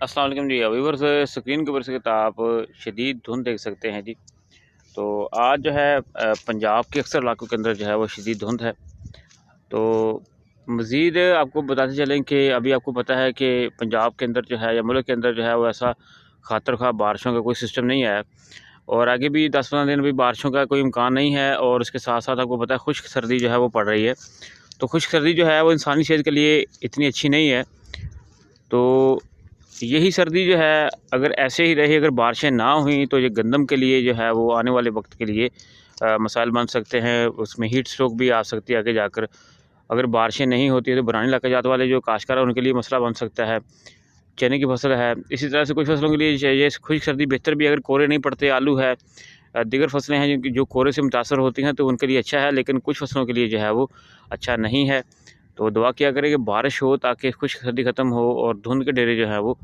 अस्सलाम वालेकुम जी। Viewers, screen के ऊपर से आप शदीद धुंध देख सकते हैं जी। तो आज जो है पंजाब के अक्सर इलाकों के अंदर जो है वो शदीद धुंध है। तो मज़ीद आपको बताते चलें कि अभी आपको पता है कि पंजाब के अंदर जो है या मुल्क के अंदर जो है वो ऐसा ख़ातर ख़्वाह बारिशों का कोई सिस्टम नहीं है, और आगे भी 10-15 दिन भी बारिशों का कोई इम्कान नहीं है। और उसके साथ-साथ आपको पता है खुश्क सर्दी जो है वो पड़ रही है। तो खुश्क सर्दी जो है वो इंसानी सेहत के लिए इतनी अच्छी नहीं है। तो यही सर्दी जो है अगर ऐसे ही रही, अगर बारिशें ना हुई तो ये गंदम के लिए जो है वो आने वाले वक्त के लिए मसाइल बन सकते हैं। उसमें हीट स्ट्रोक भी आ सकती है आगे जाकर। अगर बारिशें नहीं होती है तो बुरानी इलाका जात वाले जो काश्तकार है उनके लिए मसला बन सकता है। चने की फसल है, इसी तरह से कुछ फसलों के लिए ये खुश्क सर्दी बेहतर भी है। अगर कोरे नहीं पड़ते, आलू है, दीगर फसलें हैं जिनकी जो कोरे से मुतासर होती हैं तो उनके लिए अच्छा है, लेकिन कुछ फसलों के लिए जो है वो अच्छा नहीं है। तो दुआ किया करें कि बारिश हो ताकि खुश्क सर्दी ख़त्म हो और धुंध के डेरे जो है वो